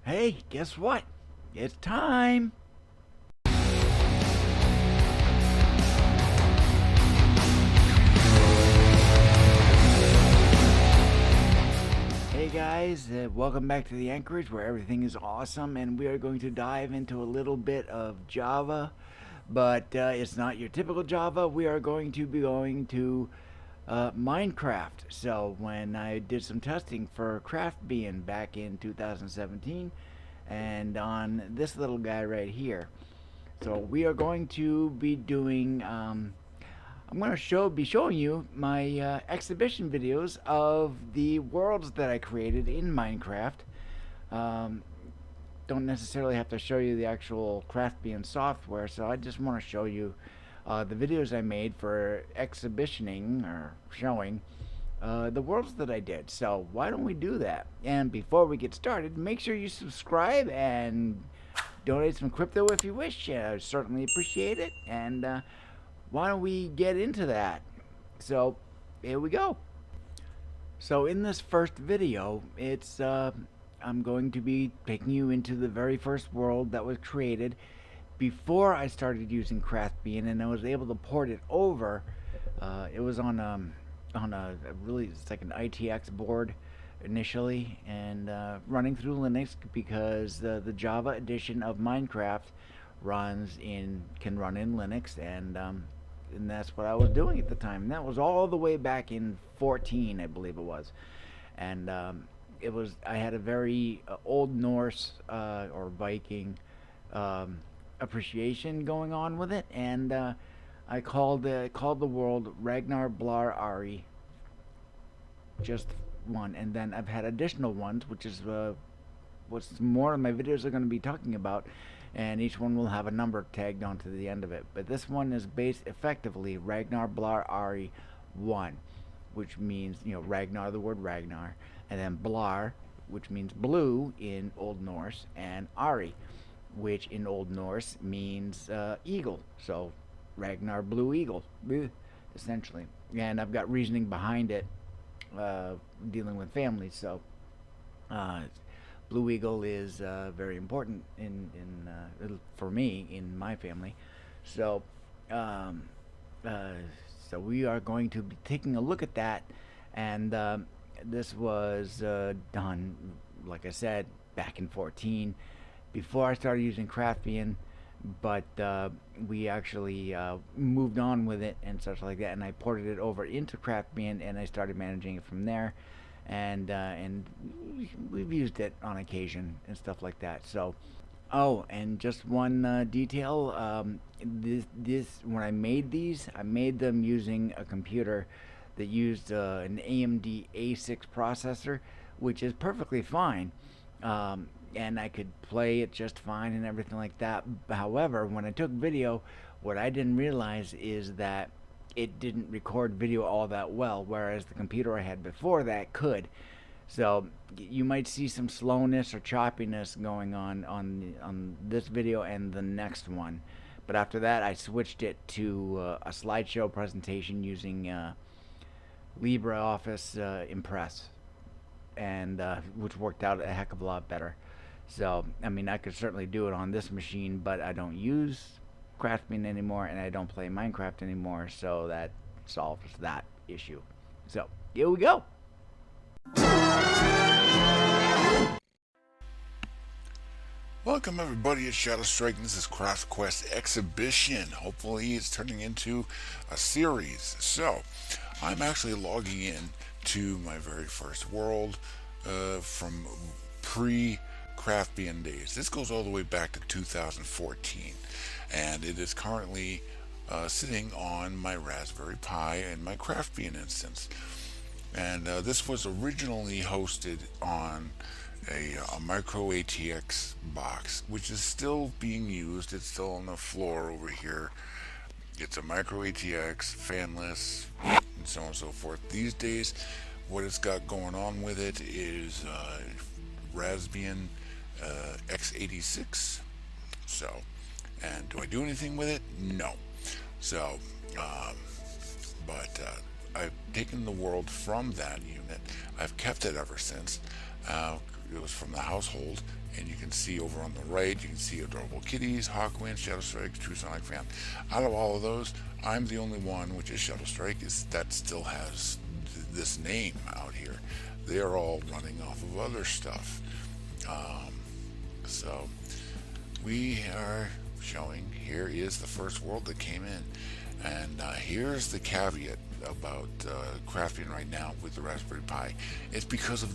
Hey, guess what? It's time! Hey guys, welcome back to the AnKorage where everything is awesome, and we are going to dive into a little bit of Java, but it's not your typical Java. We are going to be going to Minecraft. So when I did some testing for Craft Being back in 2017, and on this little guy right here, so we are going to be doing. I'm going to be showing you my exhibition videos of the worlds that I created in Minecraft. Um, don't necessarily have to show you the actual Craft Being software, so I just want to show you the videos I made for exhibitioning or showing the worlds that I did. So why don't we do that? And before we get started, make sure you subscribe and donate some crypto if you wish. I certainly appreciate it. And why don't we get into that? So here we go. So in this first video, I'm going to be taking you into the very first world that was created before I started using Craftbean, and I was able to port it over. It was on a really, it's like an ITX board initially, and running through Linux because the Java edition of Minecraft can run in Linux, and that's what I was doing at the time. And that was all the way back in 14, I believe it was, and I had a very Old Norse or Viking appreciation going on with it, and I called the world Ragnar Blar Ari, just one, and then I've had additional ones, which is what more of my videos are going to be talking about, and each one will have a number tagged onto the end of it. But this one is based effectively Ragnar Blar Ari 1, which means, Ragnar, the word Ragnar, and then Blar, which means blue in Old Norse, and Ari, which in Old Norse means eagle. So Ragnar Blue Eagle, essentially. And I've got reasoning behind it, dealing with families. So Blue Eagle is very important for me in my family. So so we are going to be taking a look at that, and this was done, like I said, back in 14, before I started using Craftbean, but we actually moved on with it and such like that, and I ported it over into Craftbean, and I started managing it from there, and we've used it on occasion and stuff like that. So, oh, and just one detail, this when I made these, I made them using a computer that used an AMD A6 processor, which is perfectly fine. And I could play it just fine and everything like that. However, when I took video, what I didn't realize is that it didn't record video all that well, whereas the computer I had before that could. So you might see some slowness or choppiness going on this video and the next one. But after that, I switched it to a slideshow presentation using LibreOffice Impress, and which worked out a heck of a lot better. So, I mean, I could certainly do it on this machine, but I don't use Craftbean anymore, and I don't play Minecraft anymore, so that solves that issue. So, here we go. Welcome everybody, it's Shadow Strike, and this is Craft Quest Exhibition. Hopefully it's turning into a series. So, I'm actually logging in to my very first world from pre-Craftbean days. This goes all the way back to 2014, and it is currently sitting on my Raspberry Pi in my Craftbean instance. And this was originally hosted on a micro ATX box, which is still being used. It's still on the floor over here. It's a micro ATX, fanless, and so on and so forth. These days, what it's got going on with it is Raspbian x86. So, and do I do anything with it? No. So, but I've taken the world from that unit. I've kept it ever since. it was from the household. And you can see over on the right, you can see Adorable Kitties, Hawkwind, Shadow Strike, True Sonic Fan. Out of all of those, I'm the only one, which is Shadow Strike, that still has this name out here. They're all running off of other stuff. Um, so we are showing, here is the first world that came in. And here's the caveat about crafting right now with the Raspberry Pi. It's because of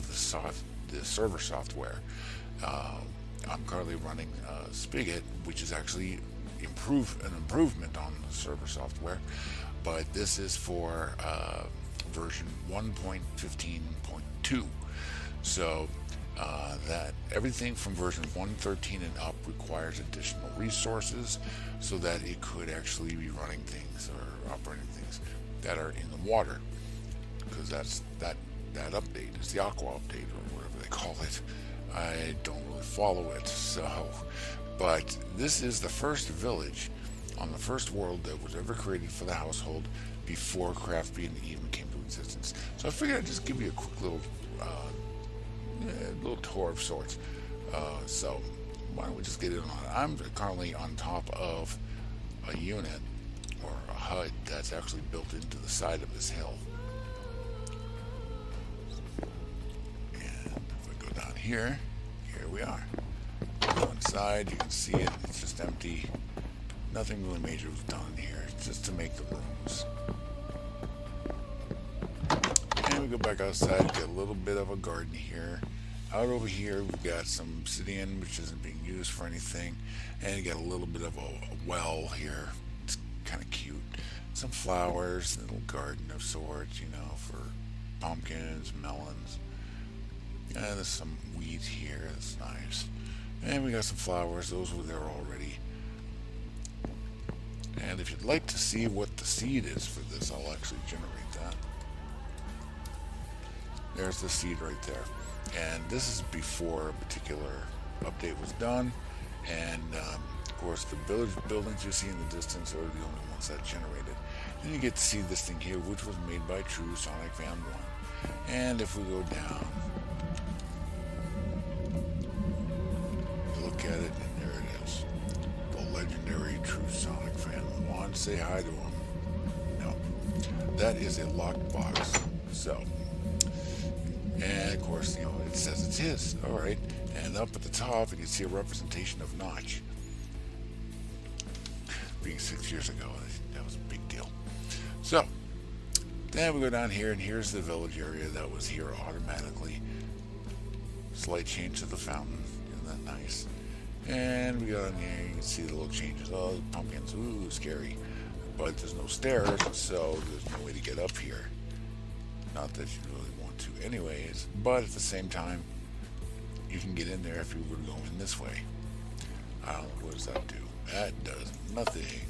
the server software. I'm currently running Spigot, which is actually an improvement on the server software, but this is for version 1.15.2. So that everything from version 1.13 and up requires additional resources so that it could actually be running things or operating things that are in the water, because that update is the Aqua update or whatever they call it. I don't really follow it, but this is the first village on the first world that was ever created for the household before Craft Bean even came to existence. So I figured I'd just give you a quick little tour of sorts. So why don't we just get in on it? I'm currently on top of a unit or a hut that's actually built into the side of this hill. And if we go down here we are. Go inside, you can see it, it's just empty. Nothing really major was done here, just to make the rooms. And we go back outside, get a little bit of a garden here. Out over here, we've got some obsidian, which isn't being used for anything. And you got a little bit of a well here. It's kind of cute. Some flowers, a little garden of sorts, for pumpkins, melons. And there's some weeds here, that's nice. And we got some flowers, those were there already. And if you'd like to see what the seed is for this, I'll actually generate that. There's the seed right there. And this is before a particular update was done. And of course the village buildings you see in the distance are the only ones that generated. Then you get to see this thing here, which was made by True Sonic Fan 1. And if we go down, look at it, and there it is. The legendary True Sonic Fan 1. Say hi to him. No. That is a locked box. So, and of course, it says it's his. Alright. And up at the top, you can see a representation of Notch. Being 6 years ago, that was a big deal. So, then we go down here, and here's the village area that was here automatically. Slight change to the fountain. Isn't that nice? And we go in here, you can see the little changes. Oh, the pumpkins, ooh, scary. But there's no stairs, so there's no way to get up here. Not that you really want to anyways, but at the same time, you can get in there if you were to go in this way. I don't know, what does that do? That does nothing.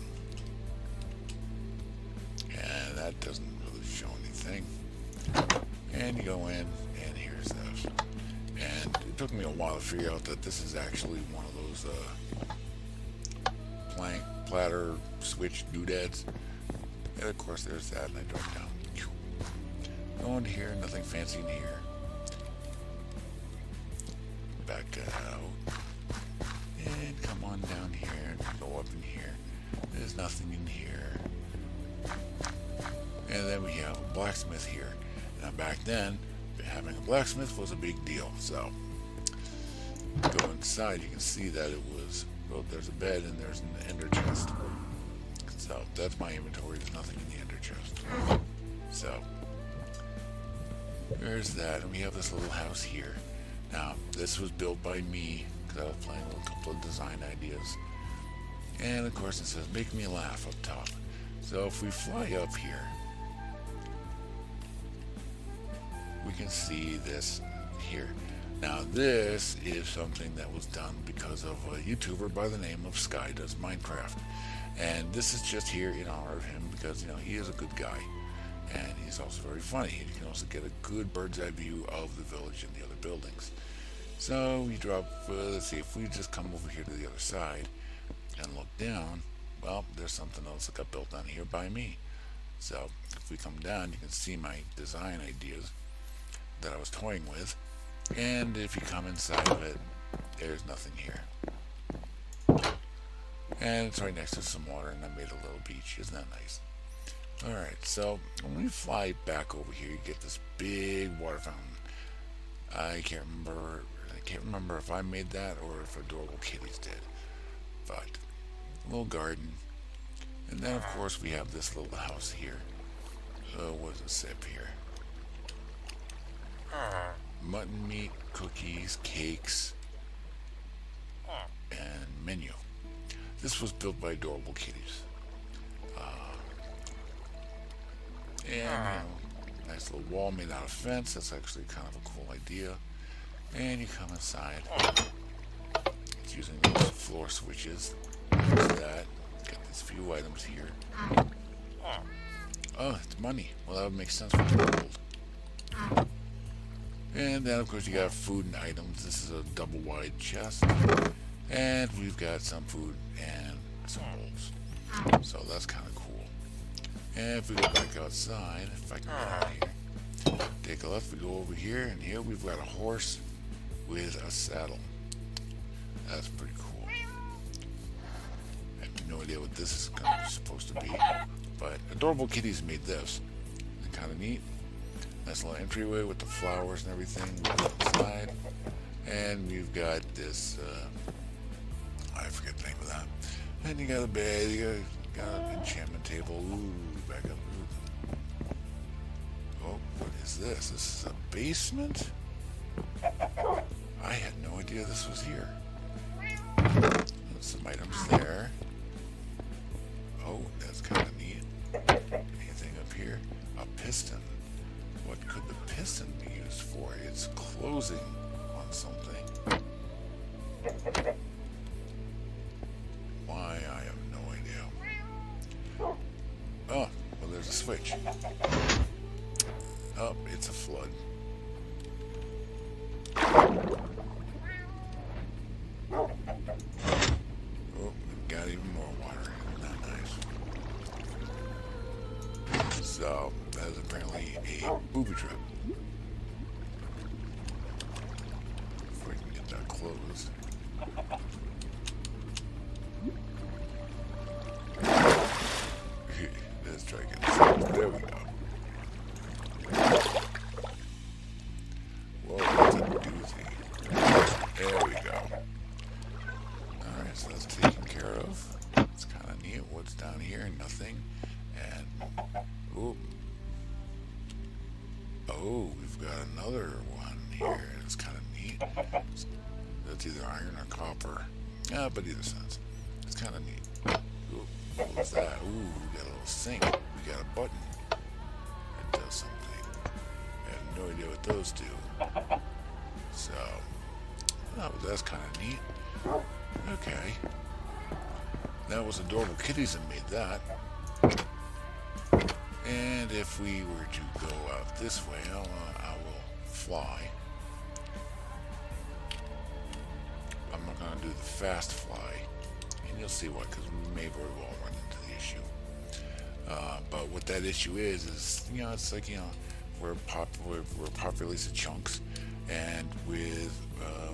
And that doesn't really show anything. And you go in, and here's this. And it took me a while to figure out that this is actually one of those plank, platter, switch doodads. And of course there's that, and I drop down. Go into here, nothing fancy in here. Back out. And come on down here, and go up in here. There's nothing in here. And then we have a blacksmith here. Now back then, having a blacksmith was a big deal. So, go inside, you can see that it was, well, there's a bed and there's an ender chest. So, that's my inventory, there's nothing in the ender chest. So, there's that, and we have this little house here. Now, this was built by me, because I was playing with a couple of design ideas. And of course it says, make me laugh up top. So if we fly up here, we can see this here. Now this is something that was done because of a YouTuber by the name of Sky Does Minecraft. And this is just here in honor of him because, he is a good guy. And he's also very funny. You can also get a good bird's eye view of the village and the other buildings. So we drop, let's see, if we just come over here to the other side and look down, well, there's something else that got built down here by me. So if we come down, you can see my design ideas that I was toying with. And if you come inside of it, there's nothing here. And it's right next to some water, and I made a little beach. Isn't that nice? Alright, so when we fly back over here, you get this big water fountain. I can't remember if I made that or if Adorable Kitties did. But a little garden. And then of course we have this little house here. What does it say up here? Mutton meat, cookies, cakes, and menu. This was built by Adorable Kitties. And, you know, nice little wall made out of fence. That's actually kind of a cool idea. And you come inside. It's using those floor switches. There's that. Got these few items here. Oh, it's money. Well, that would make sense for gold. And then, of course, you got food and items. This is a double wide chest. And we've got some food and some bowls. So that's kind of cool. And if we go back outside, if I can get out here, take a left, we go over here, and here we've got a horse with a saddle. That's pretty cool. I have no idea what this is supposed to be, but Adorable Kitties made this. It's kind of neat. Nice little entryway with the flowers and everything. We go inside, and we've got this, I forget the name of that. And you got a bed, you got an enchantment table. Ooh, back up. Ooh. Oh, what is this? This is a basement? I had no idea this was here. There's some items there. Oh, that's kind of neat. Anything up here? A piston. What could the piston be used for? It's closing on something. Why? I have no idea. Oh, well, there's a switch. Oh, it's a flood. Oh, we've got even more water. Isn't that nice? So, that is apparently a booby trap. If we can get that closed. Let's try to get this out. There we go. Whoa, that's a doozy. There we go. Alright, so that's taken care of. It's kind of neat. What's down here? Nothing. And, oh, we've got another one here. It's kind of neat. That's either iron or copper. Yeah, but either sense. It's kind of neat. Ooh, what's that? Ooh, we got a little sink. We got a button. It does something. I have no idea what those do. So, oh, that's kind of neat. Okay. That was Adorable Kitties that made that. And if we were to go out this way, I will fly. I'm not going to do the fast fly. And you'll see why, because we may very well run into the issue. But what that issue is, you know, it's like, you know, we're populated chunks. And with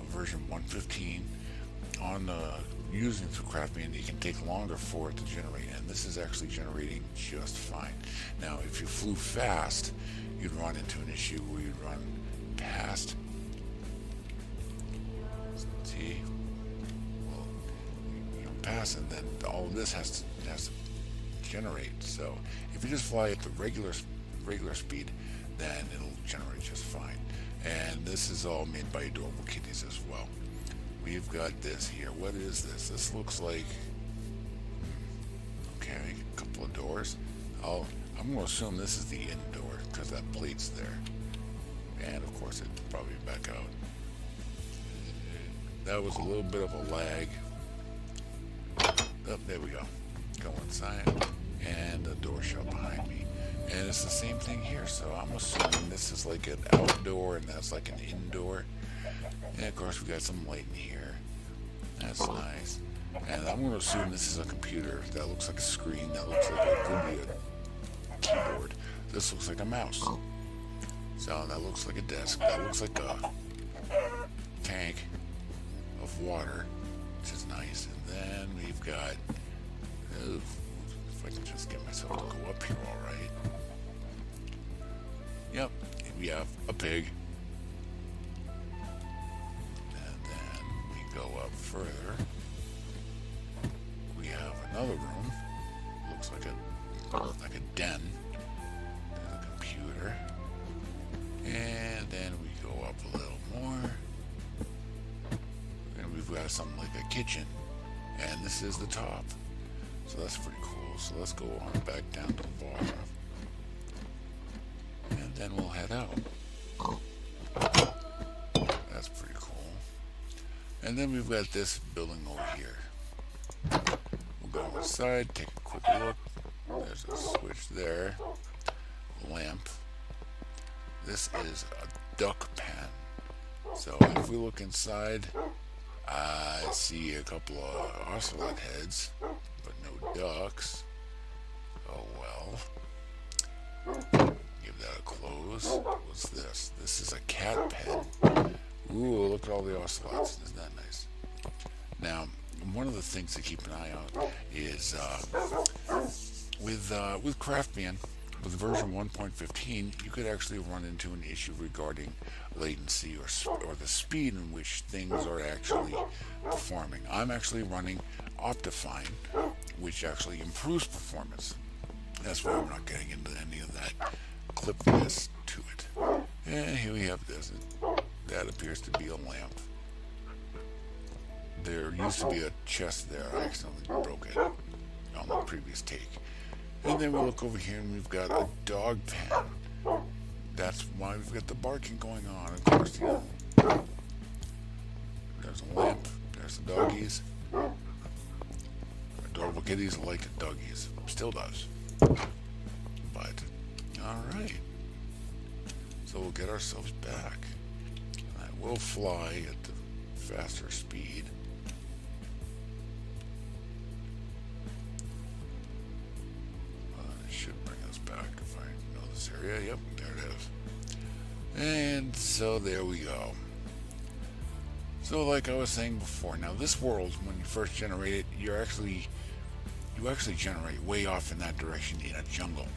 version 115 on using the craft bean, it can take longer for it to generate, and this is actually generating just fine. Now, if you flew fast, you'd run into an issue where you'd run past. See, well, you pass, and then all of this has to generate. So, if you just fly at the regular speed, then it'll generate just fine. And this is all made by Adorable Kitties as well. We've got this here. What is this? This looks like, okay, a couple of doors. I'm going to assume this is the in door because that plate's there. And of course it'd probably back out. That was a little bit of a lag. Oh, there we go. Go inside, and the door shut behind me. And it's the same thing here, so I'm assuming this is like an outdoor and that's like an indoor. And of course we got some light in here. That's nice. And I'm going to assume this is a computer. That looks like a screen. That looks like it could be a keyboard. This looks like a mouse. So that looks like a desk. That looks like a tank of water, which is nice. And then we've got, if I can just get myself to go up here, all right. Yep, we have a pig. And then we go up further. We have another room. Looks like a den. There's a computer. And then we go up a little more. And we've got something like a kitchen. And this is the top. So that's pretty cool. So let's go on back down to the bottom. And then we'll head out. That's pretty cool. And then we've got this building over here. We'll go inside, take a quick look. There's a switch there. Lamp. This is a duck pen. So if we look inside, I see a couple of ocelot heads, but no ducks. Oh well. Give that a close. What's this? This is a cat pen. Ooh, look at all the ocelots. Isn't that nice? Now, one of the things to keep an eye on is with Craftbean, with version 1.15, you could actually run into an issue regarding latency or the speed in which things are actually performing. I'm actually running Optifine, which actually improves performance. That's why I'm not getting into any of that clippiness to it. And here we have this. That appears to be a lamp. There used to be a chest there. I accidentally broke it on the previous take. And then we look over here and we've got a dog pen. That's why we've got the barking going on. Of course, there's a lamp. There's the doggies. Adorable kitties like doggies. Still does. But, alright. So we'll get ourselves back. I will fly at the faster speed. It should bring us back if I know this area. Yep, there it is. And so there we go. So like I was saying before, now this world, when you first generate it, you actually generate way off in that direction in a jungle.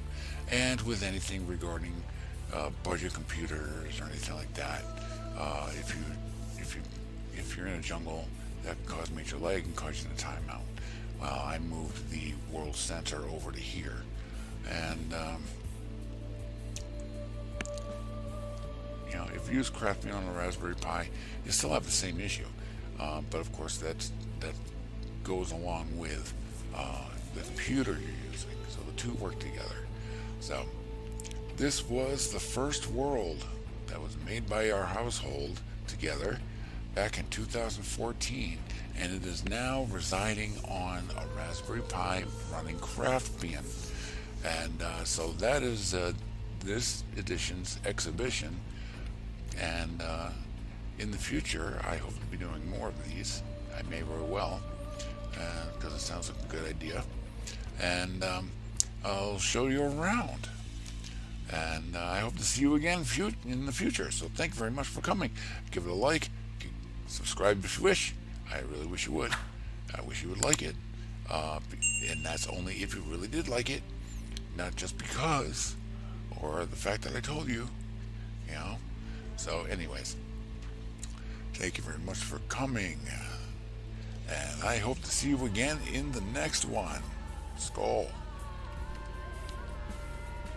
And with anything regarding budget computers or anything like that, if you're in a jungle, that can cause major lag and cause you to time out. Well, I moved the world center over to here, and if you use Craftbean on a Raspberry Pi, you still have the same issue. But of course, that goes along with the computer you're using, so the two work together. So this was the first world that was made by our household together back in 2014, and it is now residing on a Raspberry Pi running Craftbean. And so that is this edition's exhibition, and in the future I hope to be doing more of these. I may very well, because it sounds like a good idea, and I'll show you around. And I hope to see you again in the future. So thank you very much for coming. Give it a like. Subscribe if you wish. I really wish you would. I wish you would like it. And that's only if you really did like it. Not just because. Or the fact that I told you. So anyways. Thank you very much for coming. And I hope to see you again in the next one. Skál.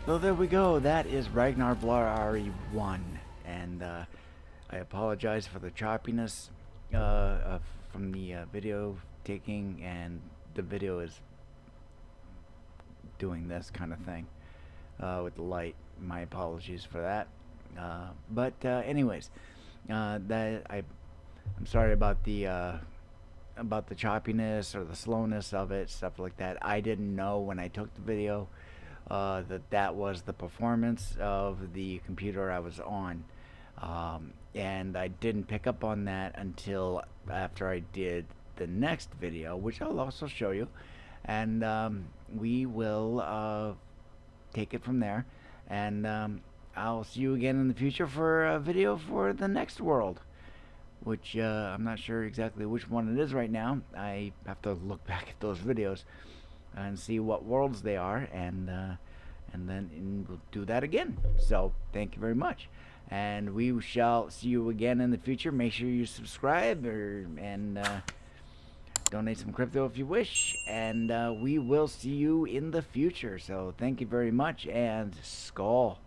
So there we go. That is Ragnar Blar 1, and I apologize for the choppiness from the video taking, and the video is doing this kind of thing with the light. My apologies for that. But anyways, I'm sorry about the choppiness or the slowness of it, stuff like that. I didn't know when I took the video that was the performance of the computer I was on, and I didn't pick up on that until after I did the next video, which I'll also show you, and we will take it from there, and I'll see you again in the future for a video for the next world. which I'm not sure exactly which one it is right now. I have to look back at those videos and see what worlds they are, and then we'll do that again. So thank you very much, and we shall see you again in the future. Make sure you subscribe and donate some crypto if you wish, and we will see you in the future. So thank you very much, and Skál.